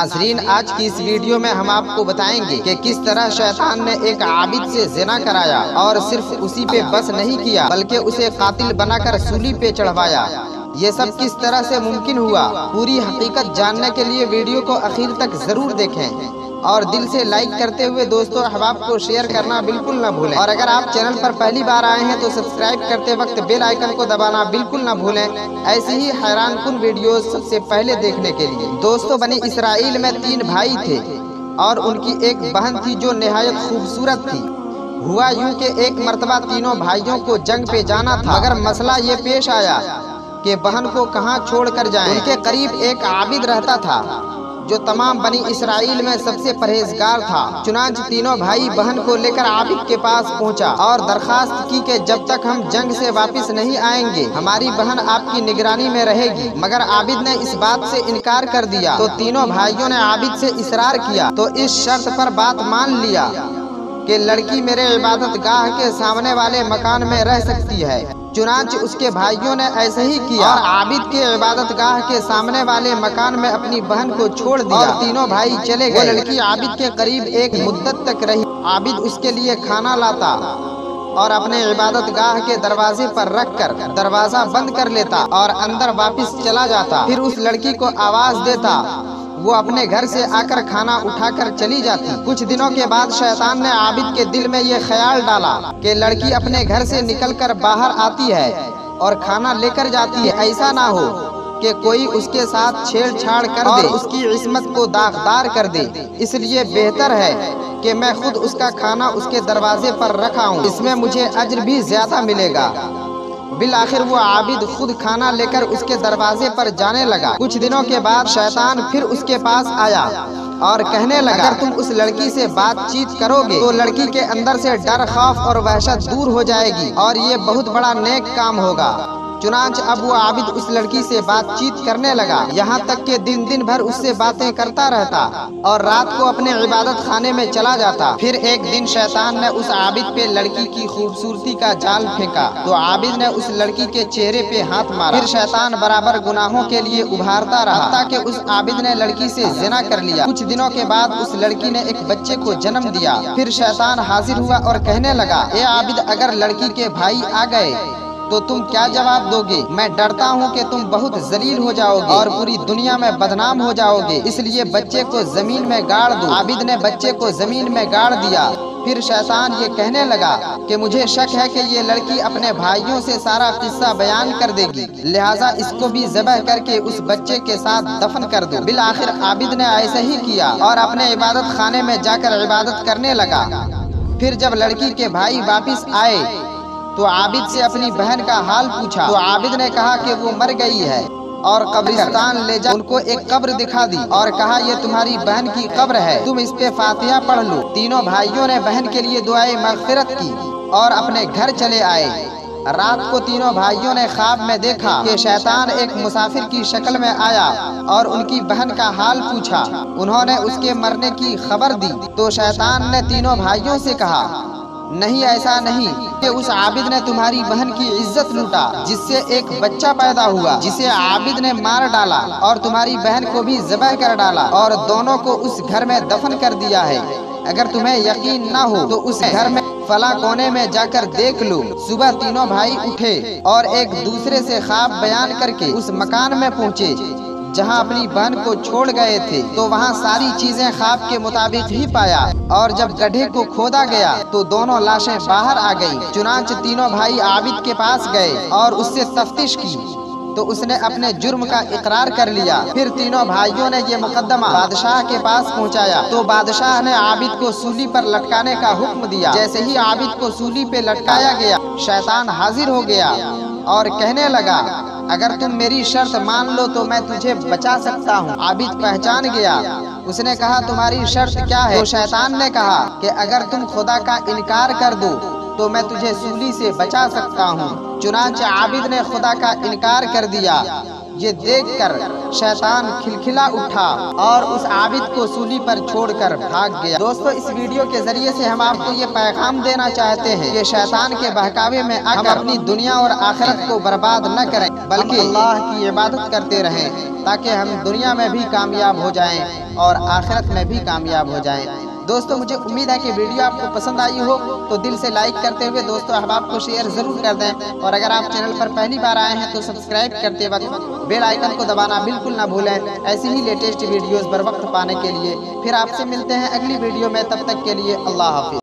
ناظرین، آج کی اس ویڈیو میں ہم آپ کو بتائیں گے کہ کس طرح شیطان نے ایک عابد سے زنا کرایا اور صرف اسی پہ بس نہیں کیا بلکہ اسے قاتل بنا کر سولی پہ چڑھوایا۔ یہ سب کس طرح سے ممکن ہوا؟ پوری حقیقت جاننے کے لیے ویڈیو کو آخر تک ضرور دیکھیں اور دل سے لائک کرتے ہوئے دوستوں احباب کو شیئر کرنا بالکل نہ بھولیں، اور اگر آپ چینل پر پہلی بار آئے ہیں تو سبسکرائب کرتے وقت بیل آئیکن کو دبانا بالکل نہ بھولیں، ایسی ہی حیران کن ویڈیوز سب سے پہلے دیکھنے کے لیے۔ دوستوں، بنی اسرائیل میں 3 بھائی تھے اور ان کی ایک بہن تھی جو نہایت خوبصورت تھی۔ ہوا یوں کہ ایک مرتبہ تینوں بھائیوں کو جنگ پہ جانا تھا، مگر مسئلہ یہ پیش آیا کہ بہن کو کہاں چھوڑ کر جائیں۔ ان کے قریب ایک عابد رہتا تھا جو تمام بنی اسرائیل میں سب سے پرہیزگار تھا۔ چنانچہ تینوں بھائی بہن کو لے کر عابد کے پاس پہنچا اور درخواست کی کہ جب تک ہم جنگ سے واپس نہیں آئیں گے ہماری بہن آپ کی نگرانی میں رہے گی، مگر عابد نے اس بات سے انکار کر دیا۔ تو تینوں بھائیوں نے عابد سے اصرار کیا تو اس شرط پر بات مان لیا کہ لڑکی میرے عبادت گاہ کے سامنے والے مکان میں رہ سکتی ہے۔ چنانچہ اس کے بھائیوں نے ایسے ہی کیا اور عابد کے عبادت گاہ کے سامنے والے مکان میں اپنی بہن کو چھوڑ دیا اور تینوں بھائی چلے گئے۔ وہ لڑکی عابد کے قریب ایک مدت تک رہی۔ عابد اس کے لیے کھانا لاتا اور اپنے عبادت گاہ کے دروازے پر رکھ کر دروازہ بند کر لیتا اور اندر واپس چلا جاتا۔ پھر اس لڑکی کو آواز دیتا، وہ اپنے گھر سے آ کر کھانا اٹھا کر چلی جاتی۔ کچھ دنوں کے بعد شیطان نے عابد کے دل میں یہ خیال ڈالا کہ لڑکی اپنے گھر سے نکل کر باہر آتی ہے اور کھانا لے کر جاتی ہے، ایسا نہ ہو کہ کوئی اس کے ساتھ چھیڑ چھاڑ کر دے اور اس کی عصمت کو داغدار کر دے، اس لیے بہتر ہے کہ میں خود اس کا کھانا اس کے دروازے پر رکھاؤں، اس میں مجھے اجر بھی زیادہ ملے گا۔ بالآخر وہ عابد خود کھانا لے کر اس کے دروازے پر جانے لگا۔ کچھ دنوں کے بعد شیطان پھر اس کے پاس آیا اور کہنے لگا، اگر تم اس لڑکی سے بات چیت کرو گے تو لڑکی کے اندر سے ڈر، خوف اور وحشت دور ہو جائے گی اور یہ بہت بڑا نیک کام ہوگا۔ چنانچہ اب وہ عابد اس لڑکی سے بات چیت کرنے لگا، یہاں تک کہ دن بھر اس سے باتیں کرتا رہتا اور رات کو اپنے عبادت خانے میں چلا جاتا۔ پھر ایک دن شیطان نے اس عابد پہ لڑکی کی خوبصورتی کا جال پھینکا تو عابد نے اس لڑکی کے چہرے پہ ہاتھ مارا۔ پھر شیطان برابر گناہوں کے لیے ابھارتا رہا حتیٰ کہ اس عابد نے لڑکی سے زنا کر لیا۔ کچھ دنوں کے بعد اس لڑکی نے ایک بچے کو جنم دیا۔ پھر شیطان حاضر ہوا اور کہنے لگا، اے عابد، اگر لڑکی کے بھائی آ گئے تو تم کیا جواب دو گے؟ میں ڈرتا ہوں کہ تم بہت ذلیل ہو جاؤ گے اور پوری دنیا میں بدنام ہو جاؤ گے، اس لیے بچے کو زمین میں گاڑ دو۔ عابد نے بچے کو زمین میں گاڑ دیا۔ پھر شیطان یہ کہنے لگا کہ مجھے شک ہے کہ یہ لڑکی اپنے بھائیوں سے سارا قصہ بیان کر دے گی، لہٰذا اس کو بھی ذبح کر کے اس بچے کے ساتھ دفن کر دو۔ بالآخر عابد نے ایسے ہی کیا اور اپنے عبادت خانے میں جا کر عبادت کرنے لگا۔ پھر جب لڑکی کے بھائی واپس آئے تو عابد سے اپنی بہن کا حال پوچھا تو عابد نے کہا کہ وہ مر گئی ہے اور قبرستان لے جا ان کو ایک قبر دکھا دی اور کہا، یہ تمہاری بہن کی قبر ہے، تم اس پہ فاتحہ پڑھ لو۔ تینوں بھائیوں نے بہن کے لیے دعائے مغفرت کی اور اپنے گھر چلے آئے۔ رات کو تینوں بھائیوں نے خواب میں دیکھا کہ شیطان ایک مسافر کی شکل میں آیا اور ان کی بہن کا حال پوچھا۔ انہوں نے اس کے مرنے کی خبر دی تو شیطان نے تینوں بھائیوں سے کہا، نہیں، ایسا نہیں کہ اس عابد نے تمہاری بہن کی عزت لوٹا جس سے ایک بچہ پیدا ہوا جسے عابد نے مار ڈالا اور تمہاری بہن کو بھی ذبح کر ڈالا اور دونوں کو اس گھر میں دفن کر دیا ہے۔ اگر تمہیں یقین نہ ہو تو اس گھر میں فلاں کونے میں جا کر دیکھ لو۔ صبح تینوں بھائی اٹھے اور ایک دوسرے سے خواب بیان کر کے اس مکان میں پہنچے جہاں اپنی بہن کو چھوڑ گئے تھے، تو وہاں ساری چیزیں خواب کے مطابق ہی پایا اور جب گڈھے کو کھودا گیا تو دونوں لاشیں باہر آ گئیں۔ چنانچہ تینوں بھائی عابد کے پاس گئے اور اس سے تفتیش کی تو اس نے اپنے جرم کا اقرار کر لیا۔ پھر تینوں بھائیوں نے یہ مقدمہ بادشاہ کے پاس پہنچایا تو بادشاہ نے عابد کو سولی پر لٹکانے کا حکم دیا۔ جیسے ہی عابد کو سولی پہ لٹکایا گیا، شیطان حاضر ہو گیا اور کہنے لگا، اگر تم میری شرط مان لو تو میں تجھے بچا سکتا ہوں۔ عابد پہچان گیا۔ اس نے کہا، تمہاری شرط کیا ہے؟ تو شیطان نے کہا کہ اگر تم خدا کا انکار کر دو تو میں تجھے سولی سے بچا سکتا ہوں۔ چنانچہ عابد نے خدا کا انکار کر دیا۔ یہ دیکھ کر شیطان کھلکھلا اٹھا اور اس عابد کو سولی پر چھوڑ کر بھاگ گیا۔ دوستو اس ویڈیو کے ذریعے سے ہم آپ کو یہ پیغام دینا چاہتے ہیں کہ شیطان کے بہکاوے میں آ کر اپنی دنیا اور آخرت کو برباد نہ کریں، بلکہ اللہ کی عبادت کرتے رہیں تاکہ ہم دنیا میں بھی کامیاب ہو جائیں اور آخرت میں بھی کامیاب ہو جائیں۔ دوستو مجھے امید ہے کہ ویڈیو آپ کو پسند آئی ہو تو دل سے لائک کرتے ہوئے دوستو احباب کو شیئر ضرور کر دیں، اور اگر آپ چینل پر پہلی بار آئے ہیں تو سبسکرائب کرتے وقت بیل آئیکن کو دبانا بالکل نہ بھولیں، ایسی ہی لیٹسٹ ویڈیوز بر وقت پانے کے لیے۔ پھر آپ سے ملتے ہیں اگلی ویڈیو میں، تب تک کے لیے اللہ حافظ۔